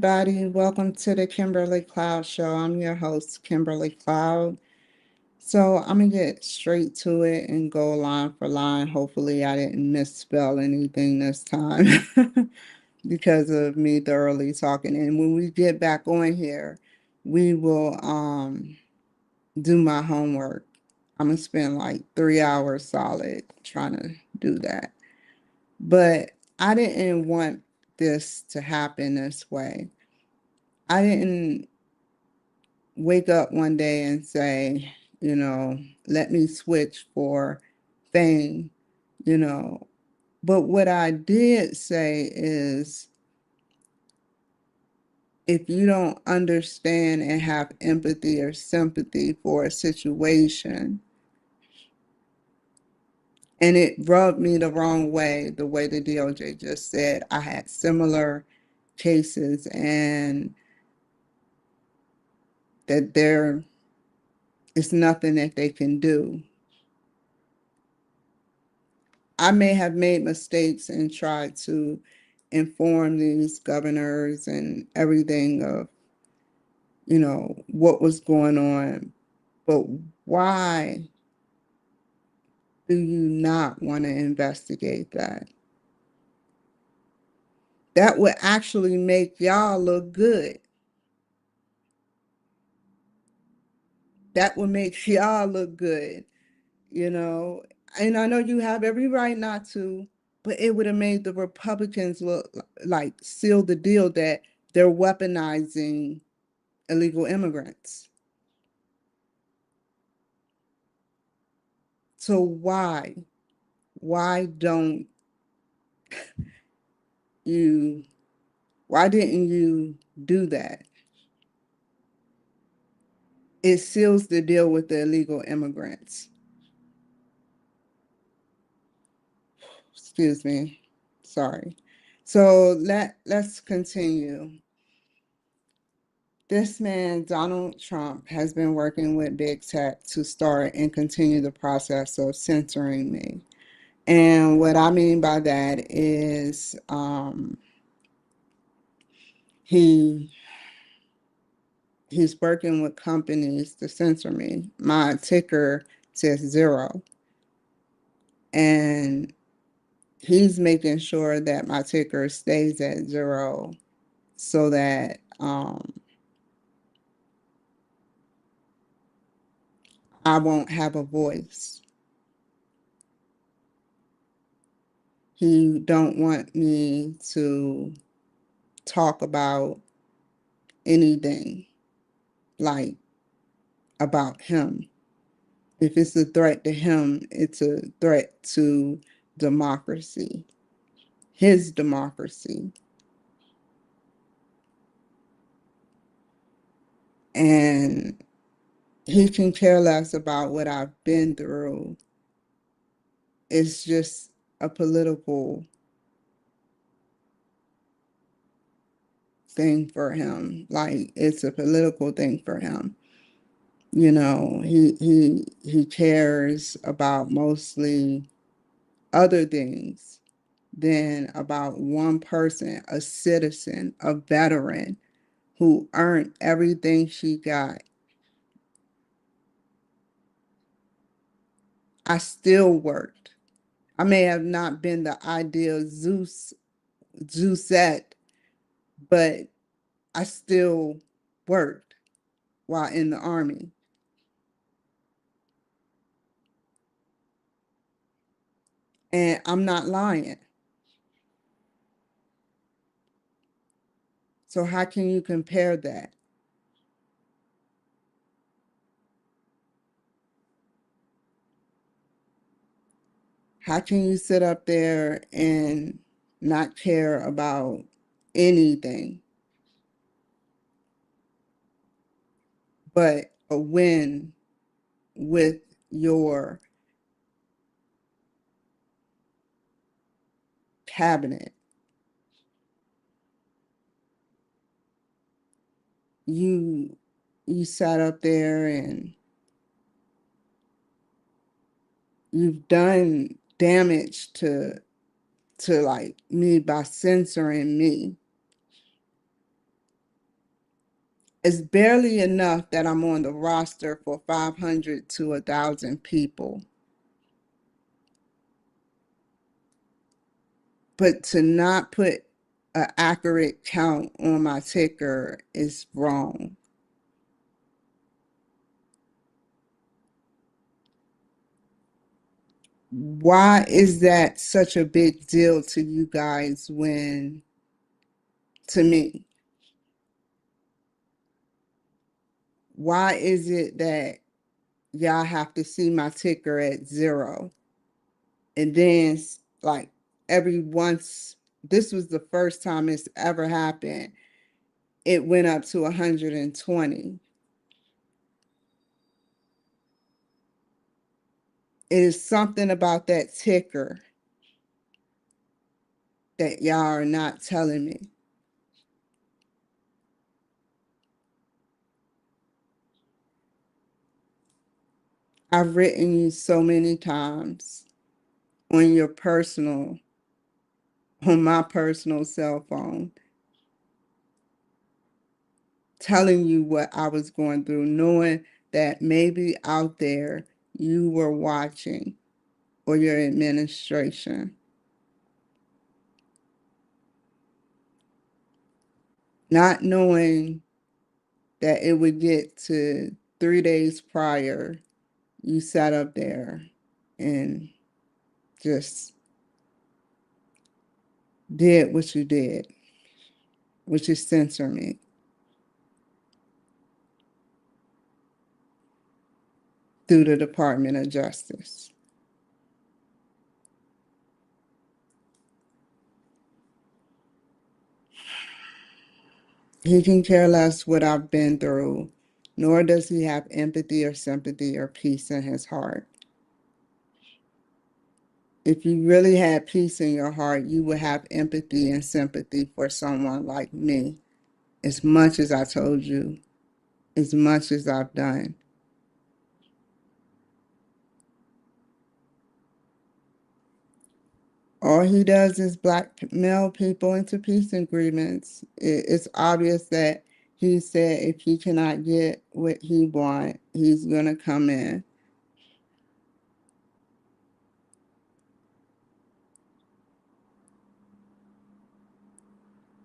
everybody. Welcome to the Kimberly Cloud Show. I'm your host, Kimberly Cloud. So I'm going to get straight to it and go line for line. Hopefully, I didn't misspell anything this time because of me thoroughly talking. And when we get back on here, we will do my homework. I'm going to spend like 3 hours solid trying to do that. But I didn't want this to happen this way. I didn't wake up one day and say, let me switch for fame, you know. But what I did say is, if you don't understand and have empathy or sympathy for a situation, and it rubbed me the wrong way, the way the DOJ just said, I had similar cases and that there is nothing that they can do. I may have made mistakes and tried to inform these governors and everything of, what was going on. But why do you not want to investigate that? That would actually make y'all look good. That would make y'all look good, you know. And I know you have every right not to, but it would have made the Republicans look like seal the deal that they're weaponizing illegal immigrants. So why don't you, why didn't you do that? It seals the deal with the illegal immigrants. Excuse me. Sorry. So let's continue. This man, Donald Trump, has been working with big tech to start and continue the process of censoring me. And what I mean by that is he's working with companies to censor me. My ticker says 0. And he's making sure that my ticker stays at 0 so that I won't have a voice. He don't want me to talk about anything like about him. If it's a threat to him, it's a threat to democracy, his democracy. And he can care less about what I've been through. It's just a political thing for him. Like, it's a political thing for him. He cares about mostly other things than about one person, a citizen, a veteran who earned everything she got. I still worked. I may have not been the ideal Zeusette, but I still worked while in the Army. And I'm not lying. So how can you compare that? How can you sit up there and not care about anything but a win with your cabinet? You you sat up there and you've done damage to like me by censoring me. It's barely enough that I'm on the roster for 500 to 1,000 people. But to not put an accurate count on my ticker is wrong. Why is that such a big deal to you guys when, to me, why is it that y'all have to see my ticker at 0? And then, like, every once, this was the first time it's ever happened, it went up to 120. It is something about that ticker that y'all are not telling me. I've written you so many times on your personal, on my personal cell phone, telling you what I was going through, knowing that maybe out there you were watching, or your administration, not knowing that it would get to 3 days prior, you sat up there and just did what you did, which is censor me. Through the Department of Justice. He can care less what I've been through, nor does he have empathy or sympathy or peace in his heart. If you really had peace in your heart, you would have empathy and sympathy for someone like me, as much as I told you, as much as I've done. All he does is blackmail people into peace agreements. It's obvious that he said if he cannot get what he wants, he's going to come in.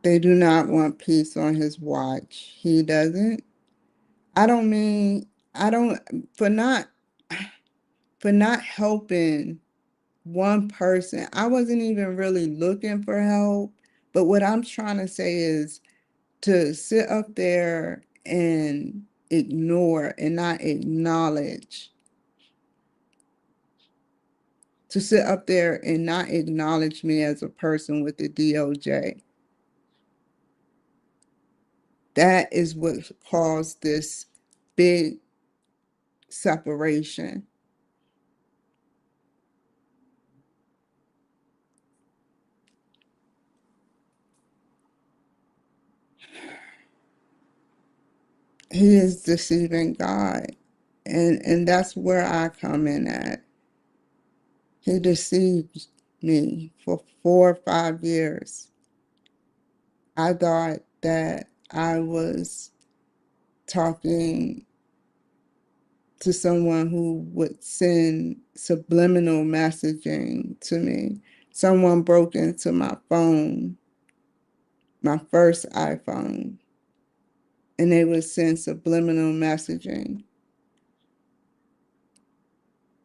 They do not want peace on his watch. He doesn't. I don't mean, I don't, for not helping one person. I wasn't even really looking for help. But what I'm trying to say is to sit up there and ignore and not acknowledge, to sit up there and not acknowledge me as a person with the DOJ. That is what caused this big separation. He is deceiving God. And that's where I come in at. He deceived me for 4 or 5 years. I thought that I was talking to someone who would send subliminal messaging to me. Someone broke into my phone, my first iPhone, and they would send subliminal messaging.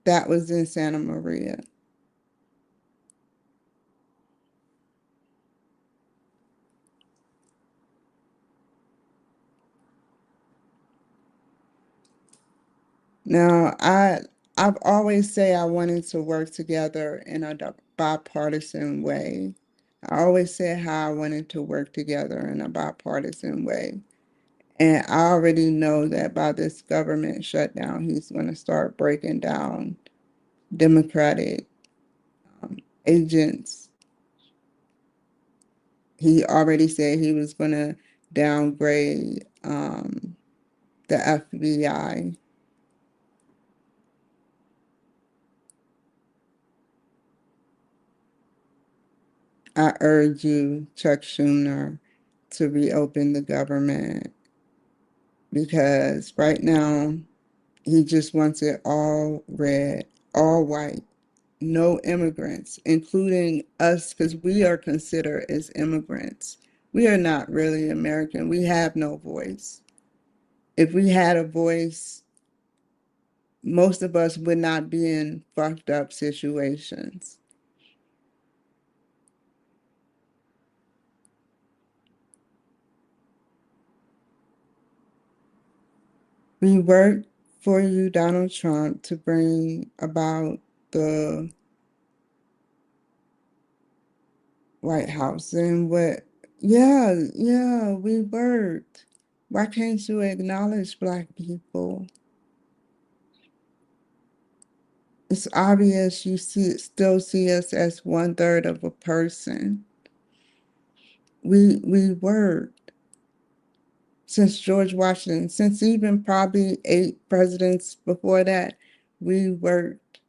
That was in Santa Maria. Now, I've always say I wanted to work together in a bipartisan way. I always said how I wanted to work together in a bipartisan way. And I already know that by this government shutdown, he's going to start breaking down Democratic agents. He already said he was going to downgrade the FBI. I urge you, Chuck Shumner, to reopen the government. because right now he just wants it all red, all white, no immigrants, including us, because we are considered as immigrants. We are not really American. We have no voice. If we had a voice, most of us would not be in fucked up situations. We worked for you, Donald Trump, to bring about the White House. And yeah, we worked. Why can't you acknowledge Black people? It's obvious you still see us as one third of a person. We worked since George Washington, since even probably 8 presidents before that, we worked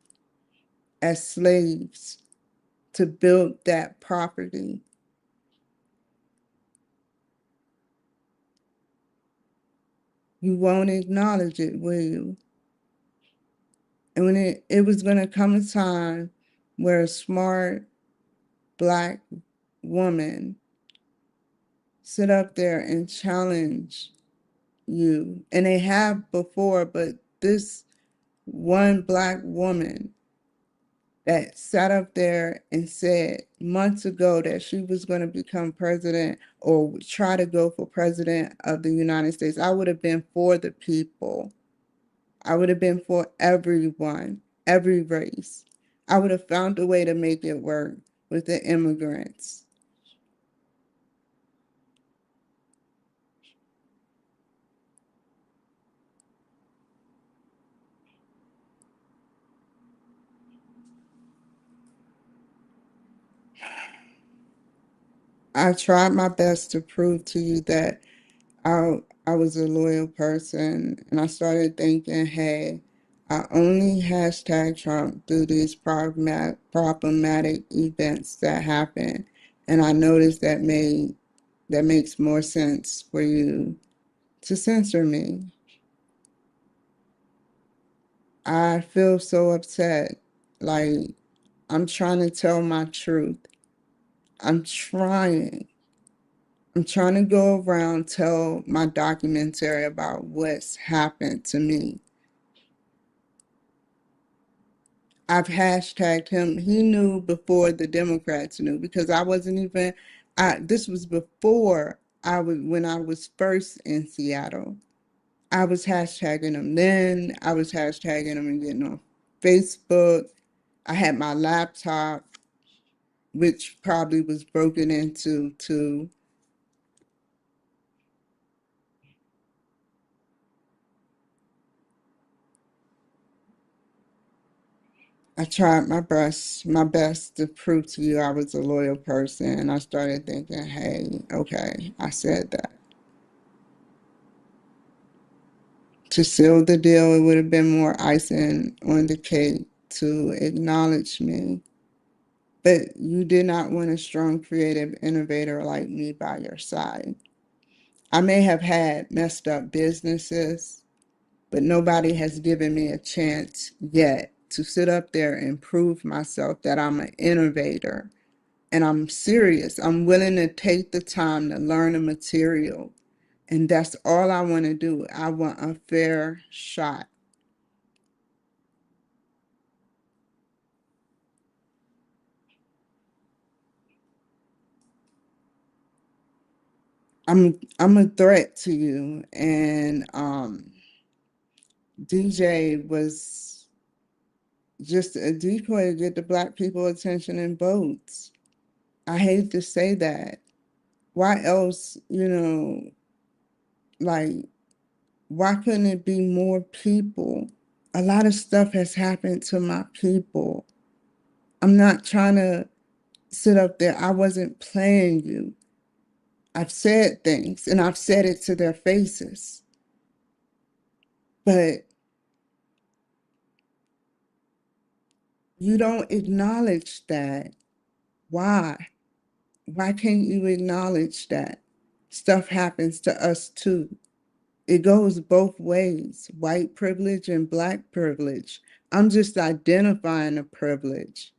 as slaves to build that property. You won't acknowledge it, will you? And when it was going to come a time where a smart Black woman sit up there and challenge you, and they have before, but this one Black woman that sat up there and said months ago that she was going to become president or try to go for president of the United States, I would have been for the people. I would have been for everyone, every race. I would have found a way to make it work with the immigrants. I tried my best to prove to you that I was a loyal person, and I started thinking, hey, I only hashtag Trump through these problematic events that happen, and I noticed that makes more sense for you to censor me. I feel so upset. Like, I'm trying to tell my truth. I'm trying. I'm trying to go around tell my documentary about what's happened to me. I've hashtagged him. He knew before the Democrats knew because I wasn't even this was before when I was first in Seattle. I was hashtagging him then. I was hashtagging him and getting on Facebook. I had my laptop, which probably was broken into too. I tried my best to prove to you I was a loyal person. And I started thinking, hey, okay, I said that. To seal the deal, it would have been more icing on the cake to acknowledge me. But you did not want a strong, creative innovator like me by your side. I may have had messed up businesses, but nobody has given me a chance yet to sit up there and prove myself that I'm an innovator. And I'm serious. I'm willing to take the time to learn the material. And that's all I want to do. I want a fair shot. I'm a threat to you. And DJ was just a decoy to get the Black people attention and votes. I hate to say that. Why else, like, why couldn't it be more people? A lot of stuff has happened to my people. I'm not trying to sit up there. I wasn't playing you. I've said things and I've said it to their faces. But you don't acknowledge that. Why? Why can't you acknowledge that stuff happens to us too? It goes both ways, white privilege and black privilege. I'm just identifying a privilege.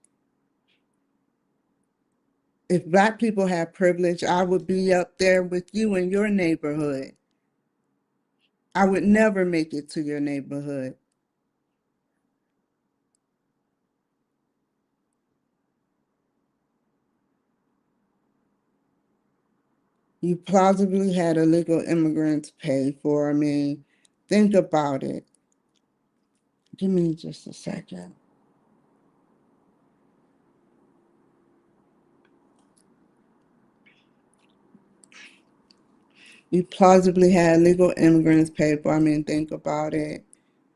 If black people had privilege, I would be up there with you in your neighborhood. I would never make it to your neighborhood. You plausibly had illegal immigrants pay for me. Think about it. Give me just a second. You plausibly had illegal immigrants pay for me. Think about it.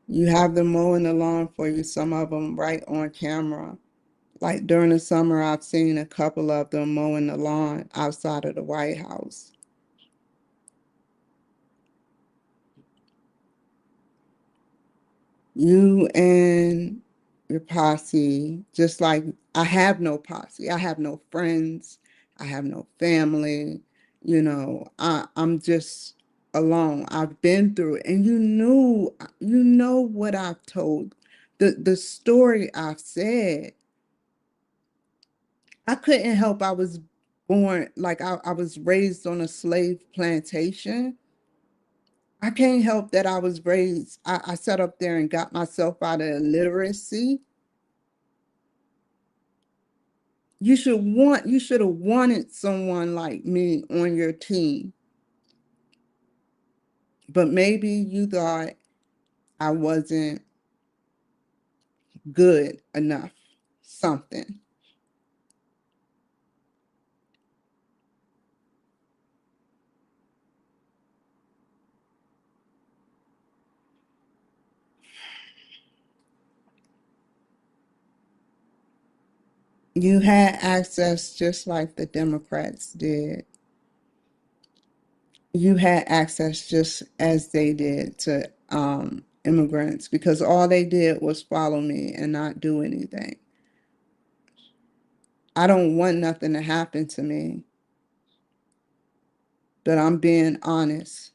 You have them mowing the lawn for you, some of them right on camera. Like during the summer, I've seen a couple of them mowing the lawn outside of the White House. You and your posse, just like I have no posse, I have no friends, I have no family, I'm just alone. I've been through it. And you know what I've told, the story I've said. I couldn't help I was born, like I was raised on a slave plantation. I can't help that I was raised, I sat up there and got myself out of illiteracy. You should have wanted someone like me on your team, but maybe you thought I wasn't good enough, something. You had access just like the Democrats did. You had access just as they did to immigrants because all they did was follow me and not do anything. I don't want nothing to happen to me, but I'm being honest.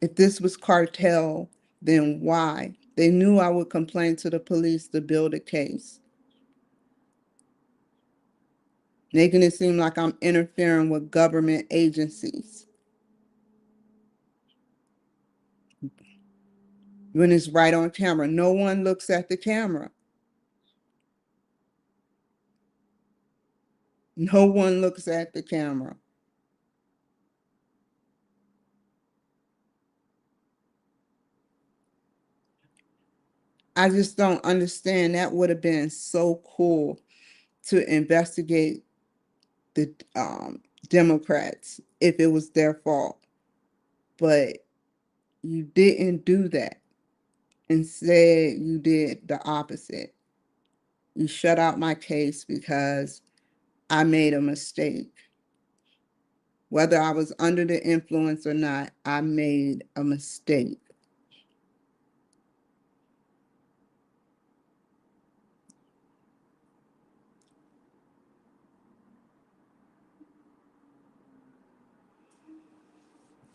If this was cartel, then why? They knew I would complain to the police to build a case, making it seem like I'm interfering with government agencies when it's right on camera. No one looks at the camera. No one looks at the camera. I just don't understand. That would have been so cool to investigate the Democrats if it was their fault. But you didn't do that. Instead, you did the opposite. You shut out my case because I made a mistake. Whether I was under the influence or not, I made a mistake.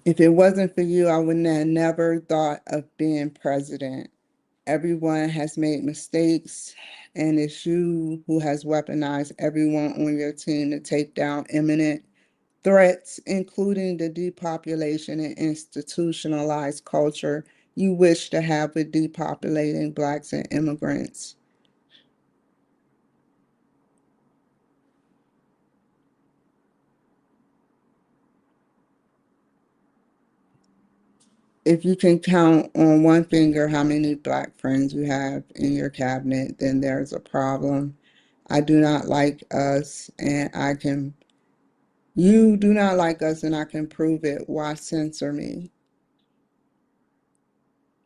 If it wasn't for you, I would have never thought of being president. Everyone has made mistakes, and it's you who has weaponized everyone on your team to take down imminent threats, including the depopulation and institutionalized culture you wish to have with depopulating Blacks and immigrants. If you can count on one finger how many Black friends you have in your cabinet, then there's a problem. I do not like us, and you do not like us, and I can prove it. Why censor me?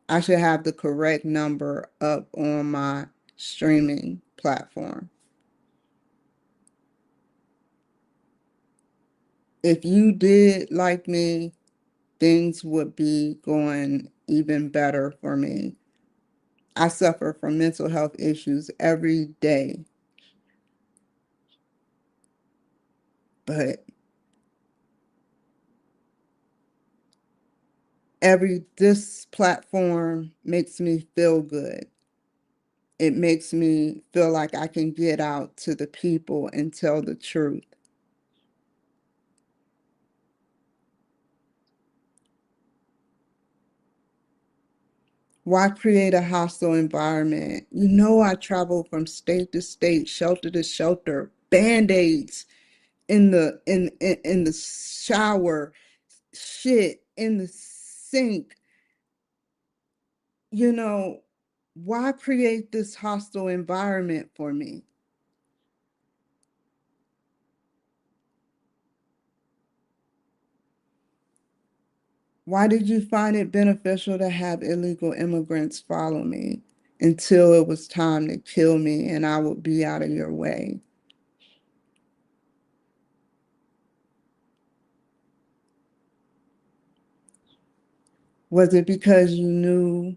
I should have the correct number up on my streaming platform. If you did like me, things would be going even better for me. I suffer from mental health issues every day, but This platform makes me feel good. It makes me feel like I can get out to the people and tell the truth. Why create a hostile environment? You know, I travel from state to state, shelter to shelter, band-aids in the shower, shit in the sink. You know, why create this hostile environment for me? Why did you find it beneficial to have illegal immigrants follow me until it was time to kill me and I would be out of your way? Was it because you knew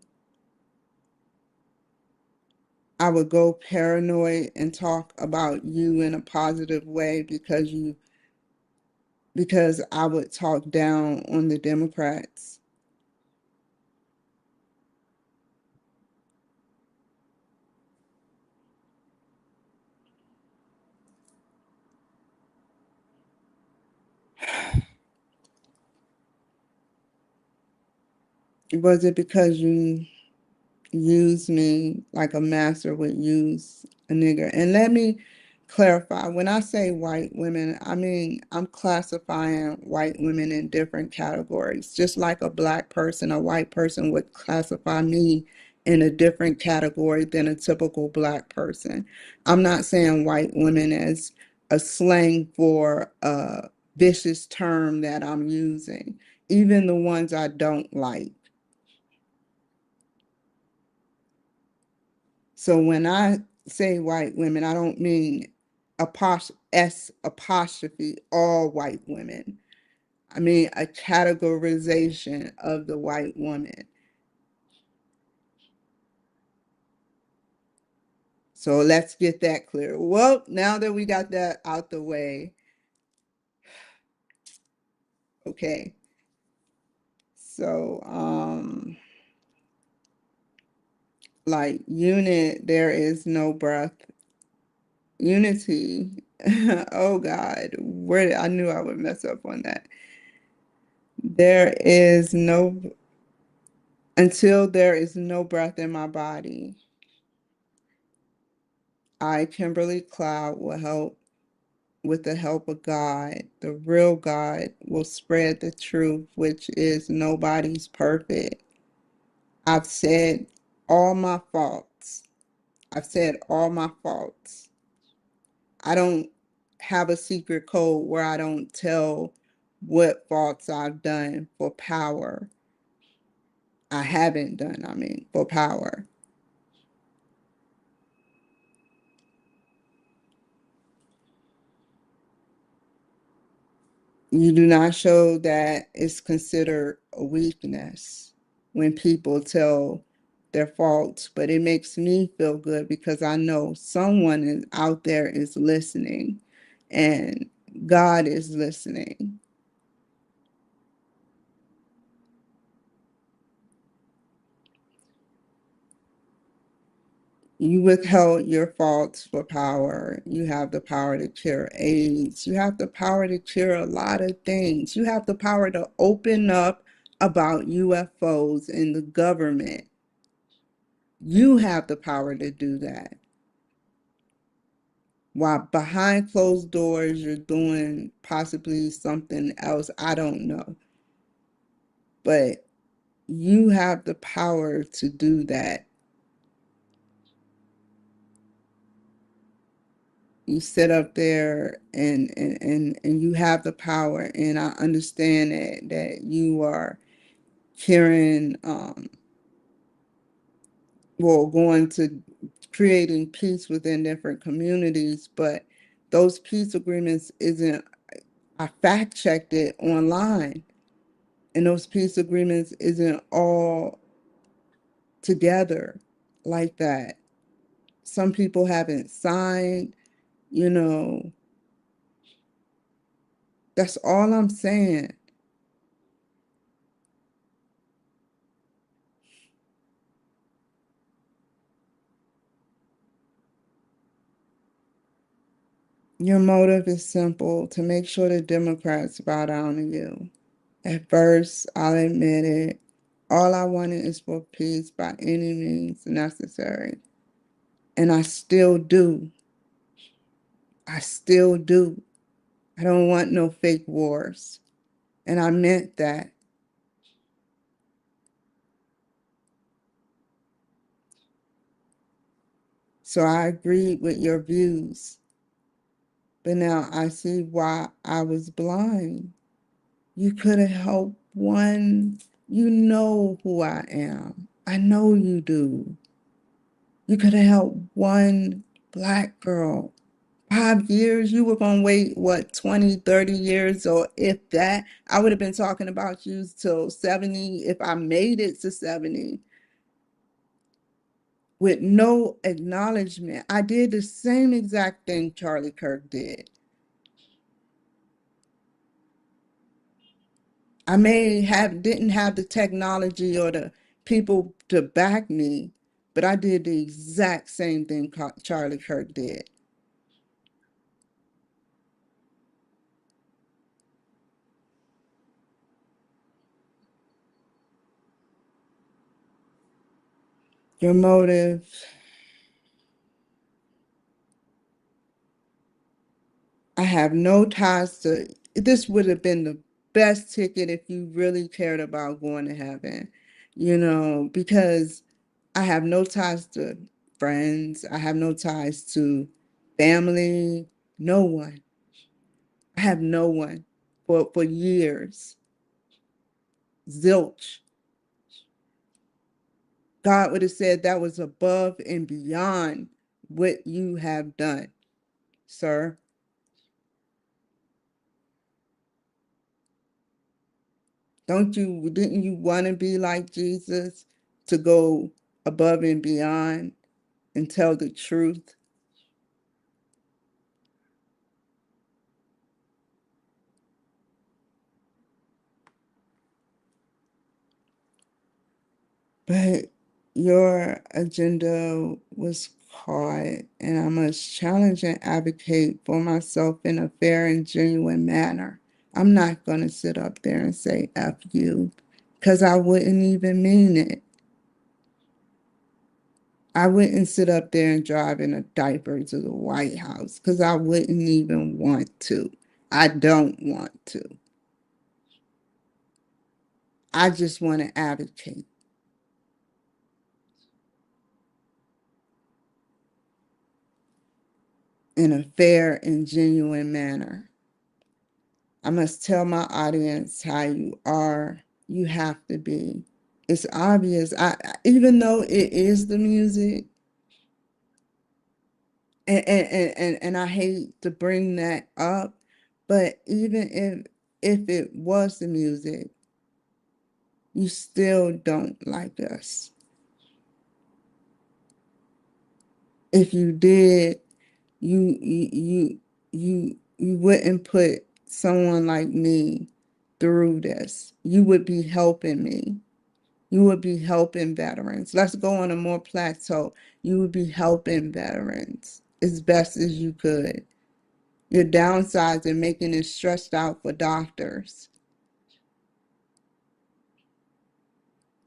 I would go paranoid and talk about you in a positive way because I would talk down on the Democrats? Was it because you use me like a master would use a nigger? And let me clarify, when I say white women, I mean I'm classifying white women in different categories. Just like a black person, a white person would classify me in a different category than a typical black person. I'm not saying white women as a slang for a vicious term that I'm using, even the ones I don't like. So when I say white women, I don't mean S apostrophe all white women. I mean a categorization of the white woman. So let's get that clear. Well, now that we got that out the way, okay. So like unit, there is no breath. Unity. Oh God, where I knew I would mess up on that. There is no Until there is no breath in my body, I, Kimberly Cloud, will help with the help of God. The real God will spread the truth, which is nobody's perfect. I've said all my faults. I've said all my faults. I don't have a secret code where I don't tell what faults I've done for power. I haven't done, I mean, for power. You do not show that it's considered a weakness when people tell their faults, but it makes me feel good because I know someone is out there is listening and God is listening. You withheld your faults for power. You have the power to cure AIDS. You have the power to cure a lot of things. You have the power to open up about UFOs in the government. You have the power to do that. While behind closed doors, you're doing possibly something else. I don't know. But you have the power to do that. You sit up there and you have the power. And I understand that you are hearing, well, going to creating peace within different communities, but those peace agreements isn't, I fact checked it online, and those peace agreements isn't all together like that. Some people haven't signed, you know, that's all I'm saying. Your motive is simple: to make sure the Democrats bow down to you. At first, I'll admit it, all I wanted is for peace by any means necessary. And I still do. I still do. I don't want no fake wars. And I meant that. So I agreed with your views. But now I see why I was blind. You could have helped one. You know who I am. I know you do. You could have helped one Black girl. 5 years, you were going to wait, what, 20, 30 years, or if that. I would have been talking about you till 70 if I made it to 70 with no acknowledgement. I did the same exact thing Charlie Kirk did. I didn't have the technology or the people to back me, but I did the exact same thing Charlie Kirk did. Your motive, I have no ties to, this would have been the best ticket if you really cared about going to heaven, because I have no ties to friends. I have no ties to family, no one. I have no one for years. Zilch. God would have said that was above and beyond what you have done, sir. Didn't you want to be like Jesus, to go above and beyond and tell the truth? But your agenda was caught, and I must challenge and advocate for myself in a fair and genuine manner. I'm not going to sit up there and say F you, because I wouldn't even mean it. I wouldn't sit up there and drive in a diaper to the White House because I wouldn't even want to. I don't want to. I just want to advocate in a fair and genuine manner. I must tell my audience how you are. You have to be. It's obvious. Even though it is the music, and I hate to bring that up, but even if it was the music, you still don't like us. If you did, you wouldn't put someone like me through this. You would be helping me. You would be helping veterans. Let's go on a more plateau. You would be helping veterans as best as you could. Your downsides are making it stressed out for doctors.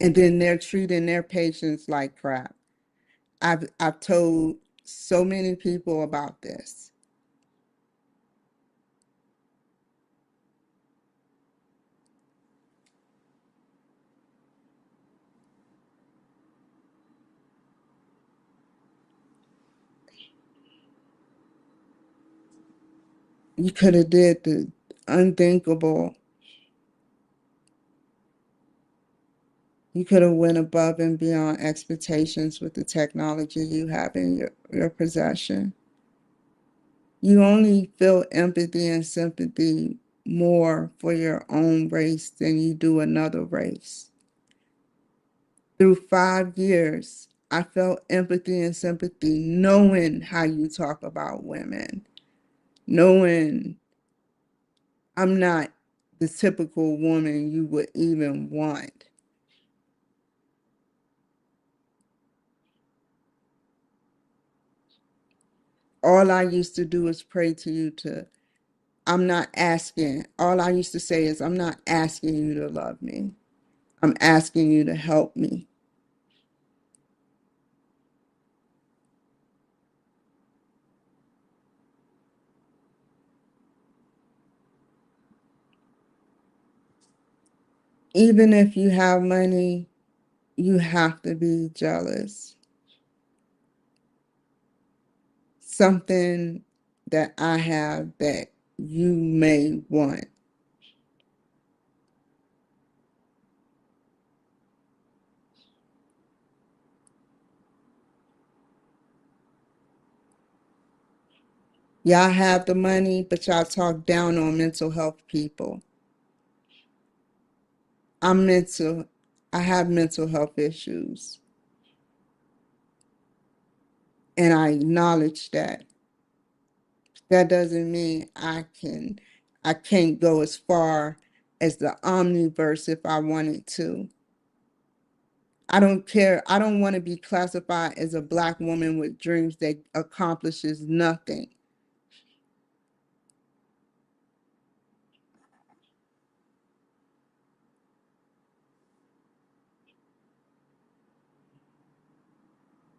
And then they're treating their patients like crap. I've told so many people about this. You could have did the unthinkable. You could have went above and beyond expectations with the technology you have in your possession. You only feel empathy and sympathy more for your own race than you do another race. Through 5 years, I felt empathy and sympathy knowing how you talk about women, knowing I'm not the typical woman you would even want. All I used to do is pray to you to, I'm not asking. All I used to say is, I'm not asking you to love me. I'm asking you to help me. Even if you have money, you have to be jealous. Something that I have that you may want. Y'all have the money, but y'all talk down on mental health people. I'm mental, I have mental health issues, and I acknowledge that. That doesn't mean I can't go as far as the omniverse if I wanted to. I don't care. I don't want to be classified as a Black woman with dreams that accomplishes nothing.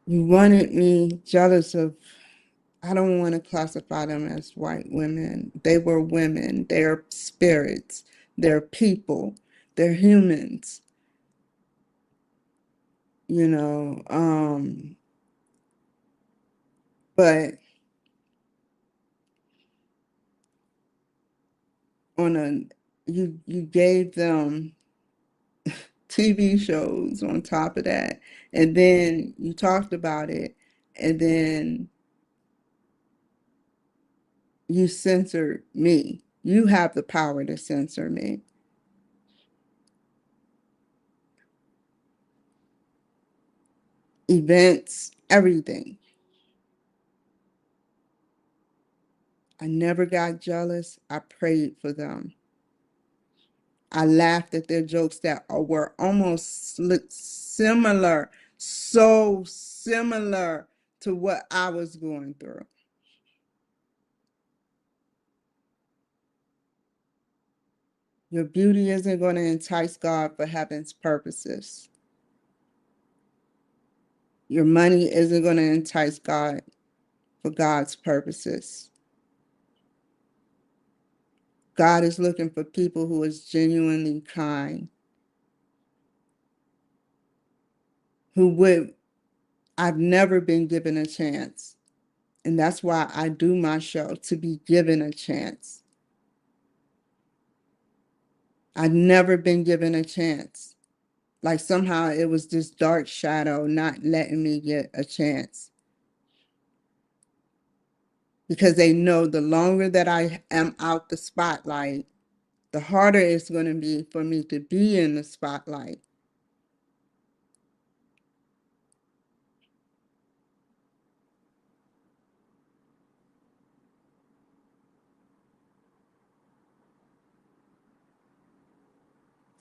You wanted me jealous of, I don't want to classify them as white women. They were women. They're spirits. They're people. They're humans, you know. But on a, you gave them TV shows on top of that, and then you talked about it, and then you censored me. You have the power to censor me. Events, everything. I never got jealous. I prayed for them. I laughed at their jokes that were almost similar, so similar to what I was going through. Your beauty isn't going to entice God for heaven's purposes. Your money isn't going to entice God for God's purposes. God is looking for people who is genuinely kind, who would, I've never been given a chance. And that's why I do my show, to be given a chance. I've never been given a chance. Like somehow it was this dark shadow not letting me get a chance. Because they know the longer that I am out the spotlight, the harder it's going to be for me to be in the spotlight.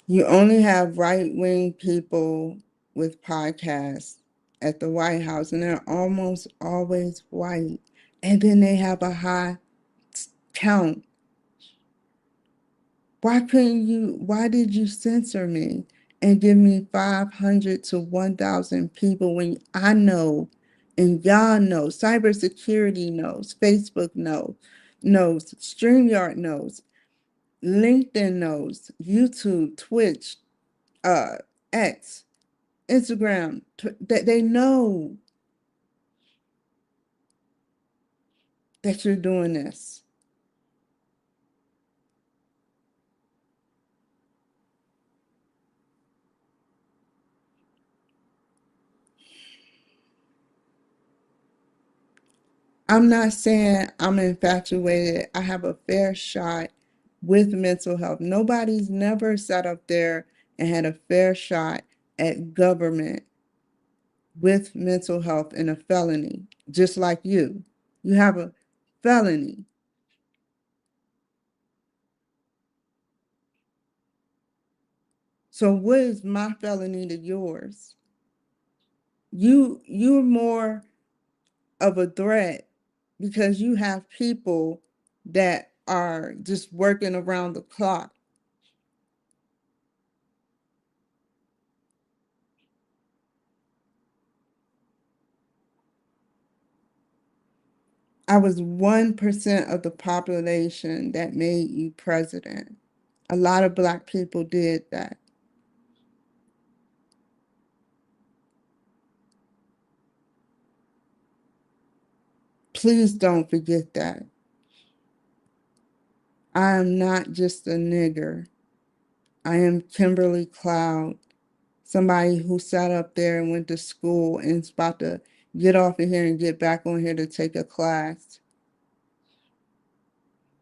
You only have right-wing people with podcasts at the White House, and they're almost always white. And then they have a high count. Why did you censor me and give me 500 to 1,000 people when I know and y'all know, cybersecurity knows, Facebook knows, StreamYard knows, LinkedIn knows, YouTube, Twitch, uh, X, Instagram, that they know that you're doing this. I'm not saying I'm infatuated. I have a fair shot with mental health. Nobody's never sat up there and had a fair shot at government with mental health and a felony, just like you. You have a felony. So what is my felony to yours? You're more of a threat because you have people that are just working around the clock. I was 1% of the population that made you president. A lot of Black people did that. Please don't forget that. I am not just a nigger. I am Kimberly Cloud, somebody who sat up there and went to school and is about to get off of here and get back on here to take a class.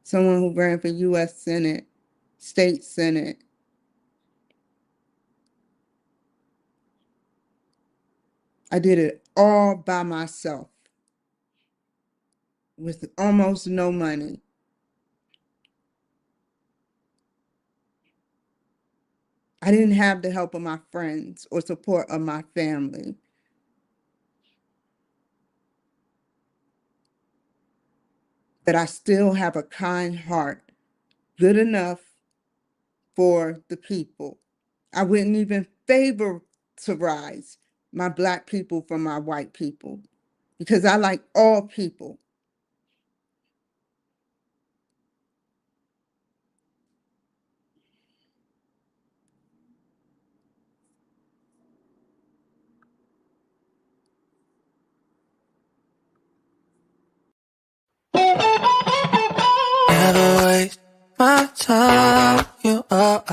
Someone who ran for U.S. Senate, State Senate. I did it all by myself with almost no money. I didn't have the help of my friends or support of my family. But I still have a kind heart, good enough for the people. I wouldn't even favorize my Black people from my white people because I like all people. Never waste my time, you are